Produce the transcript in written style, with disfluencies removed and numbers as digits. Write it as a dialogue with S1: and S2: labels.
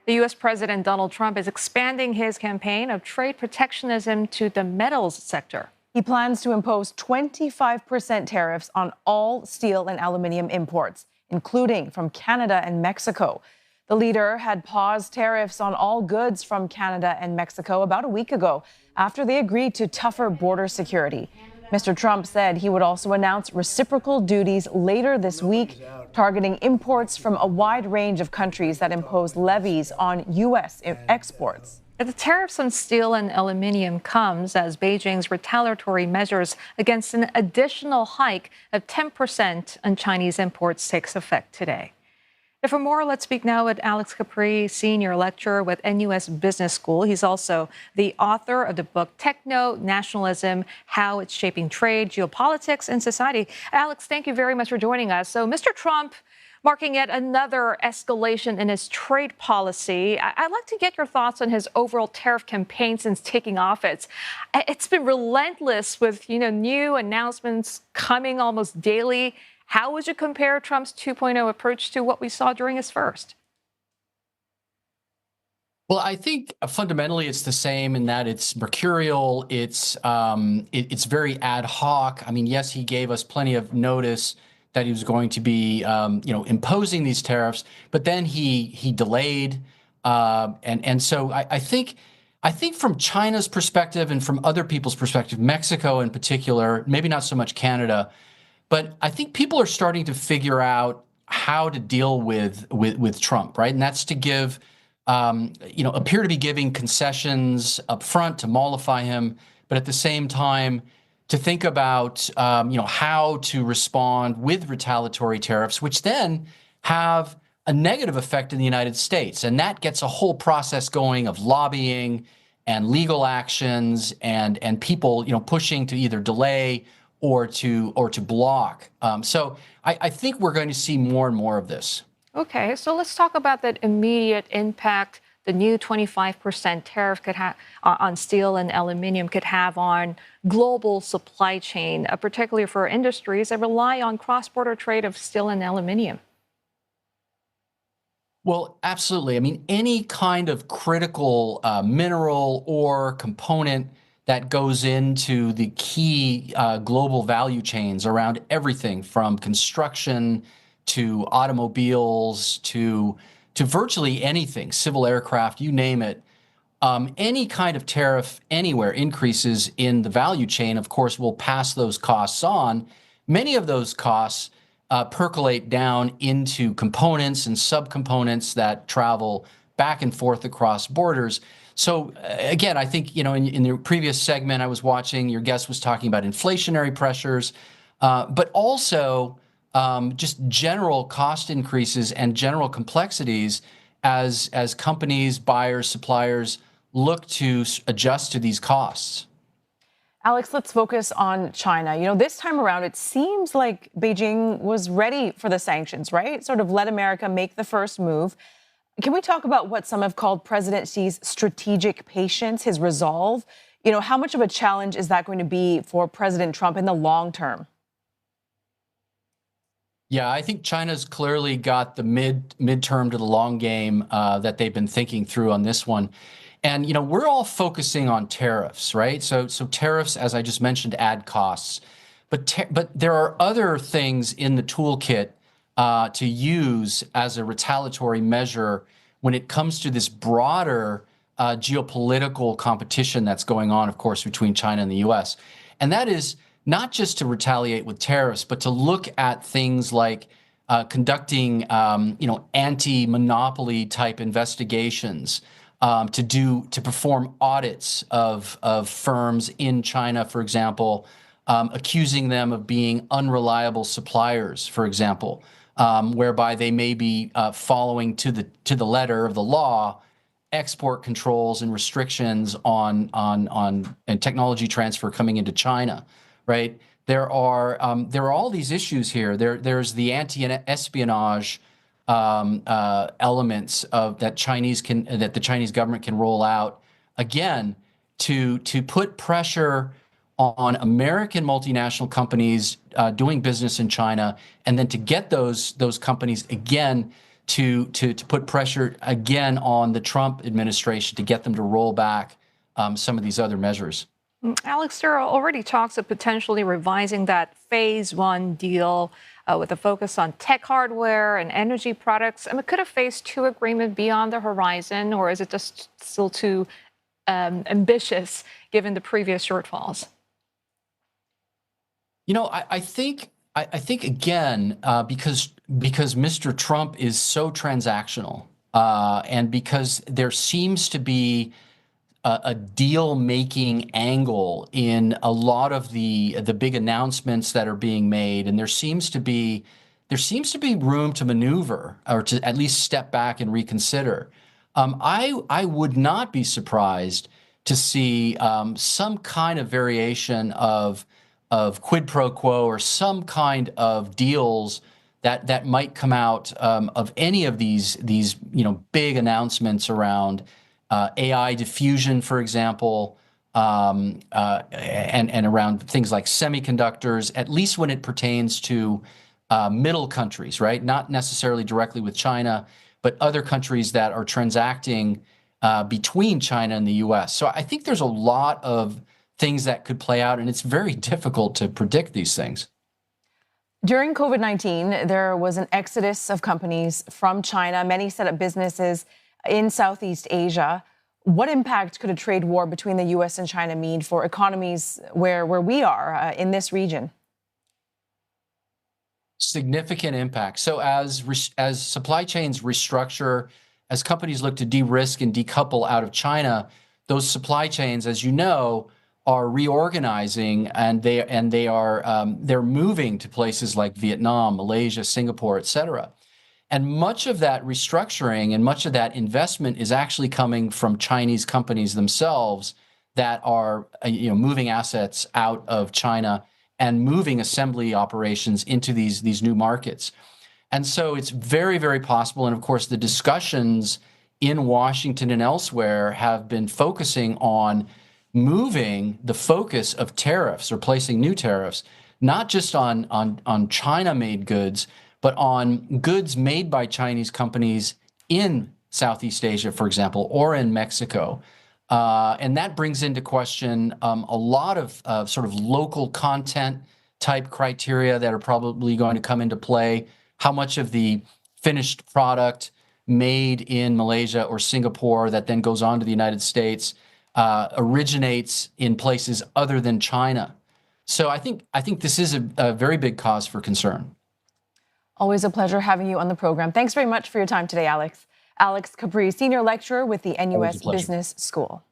S1: The U.S. President Donald Trump is expanding his campaign of trade protectionism to the metals sector.
S2: He plans to impose 25% tariffs on all steel and aluminum imports, including from Canada and Mexico. The leader had paused tariffs on all goods from Canada and Mexico about a week ago after they agreed to tougher border security. Mr. Trump said he would also announce reciprocal duties later this week, targeting imports from a wide range of countries that impose levies on U.S. exports.
S1: The tariffs on steel and aluminum comes as Beijing's retaliatory measures against an additional hike of 10% on Chinese imports takes effect today. And for more, let's speak now with Alex Capri, senior lecturer with NUS Business School. He's also the author of the book Techno Nationalism: How It's Shaping Trade, Geopolitics, and Society. Alex, thank you very much for joining us. So, Mr. Trump marking yet another escalation in his trade policy. I'd like to get your thoughts on his overall tariff campaign since taking office. It's been relentless with, new announcements coming almost daily. How would you compare Trump's 2.0 approach to what we saw during his first?
S3: Well, I think fundamentally it's the same in that it's mercurial. It's very ad hoc. I mean, yes, he gave us plenty of notice that he was going to be, imposing these tariffs, but then he delayed, and so I think from China's perspective and from other people's perspective, Mexico in particular, maybe not so much Canada, but I think people are starting to figure out how to deal with Trump, right? And that's to give, appear to be giving concessions up front to mollify him, but at the same time, to think about, how to respond with retaliatory tariffs, which then have a negative effect in the United States. And that gets a whole process going of lobbying and legal actions and people, pushing to either delay or to block. So I think we're going to see more and more of this.
S1: Okay, so let's talk about that immediate impact the new 25% tariff could have on steel and aluminum could have on global supply chain, particularly for industries that rely on cross-border trade of steel and aluminum.
S3: Well, absolutely. I mean, any kind of critical mineral or component that goes into the key global value chains around everything from construction to automobiles to virtually anything, civil aircraft, you name it. Any kind of tariff anywhere increases in the value chain, of course, will pass those costs on. Many of those costs percolate down into components and subcomponents that travel back and forth across borders. So again, I think, in the previous segment I was watching, your guest was talking about inflationary pressures, but also just general cost increases and general complexities as companies, buyers, suppliers look to adjust to these costs.
S2: Alex, let's focus on China. This time around, it seems like Beijing was ready for the sanctions, right? Sort of let America make the first move. Can we talk about what some have called President Xi's strategic patience, his resolve? How much of a challenge is that going to be for President Trump in the long term?
S3: Yeah, I think China's clearly got the midterm to the long game that they've been thinking through on this one. And, we're all focusing on tariffs, right? So tariffs, as I just mentioned, add costs. But there are other things in the toolkit to use as a retaliatory measure when it comes to this broader geopolitical competition that's going on, of course, between China and the U.S. And that is not just to retaliate with tariffs, but to look at things like conducting, anti-monopoly type investigations, to perform audits of firms in China, for example, accusing them of being unreliable suppliers, for example, whereby they may be following to the letter of the law export controls and restrictions on and technology transfer coming into China. Right, there are all these issues here. There's the anti-espionage elements of that the Chinese government can roll out again to put pressure on American multinational companies doing business in China, and then to get those companies again to put pressure again on the Trump administration to get them to roll back some of these other measures.
S1: Alex, there are already talks of potentially revising that phase one deal with a focus on tech hardware and energy products. I mean, could a phase two agreement be on the horizon, or is it just still too ambitious given the previous shortfalls?
S3: You know, I think again, because Mr. Trump is so transactional, and because there seems to be a deal-making angle in a lot of the big announcements that are being made, and there seems to be room to maneuver or to at least step back and reconsider. I would not be surprised to see some kind of variation of quid pro quo or some kind of deals that might come out of any of these big announcements around AI diffusion, for example, and around things like semiconductors, at least when it pertains to middle countries, right? Not necessarily directly with China, but other countries that are transacting between China and the U.S. So I think there's a lot of things that could play out, and it's very difficult to predict these things.
S2: During COVID-19, there was an exodus of companies from China. Many set up businesses in Southeast Asia. What impact could a trade war between the U.S. and China mean for economies where we are in this region?
S3: Significant impact. So as supply chains restructure, as companies look to de-risk and decouple out of China, those supply chains, as you know, are reorganizing, and they're moving to places like Vietnam, Malaysia, Singapore, et cetera. And much of that restructuring and much of that investment is actually coming from Chinese companies themselves that are moving assets out of China and moving assembly operations into these new markets. And so it's very, very possible. And of course, the discussions in Washington and elsewhere have been focusing on moving the focus of tariffs or placing new tariffs, not just on China-made goods, but on goods made by Chinese companies in Southeast Asia, for example, or in Mexico. And that brings into question a lot of sort of local content type criteria that are probably going to come into play. How much of the finished product made in Malaysia or Singapore that then goes on to the United States originates in places other than China. So I think this is a very big cause for concern.
S2: Always a pleasure having you on the program. Thanks very much for your time today, Alex. Alex Capri, Senior Lecturer with the NUS Business School.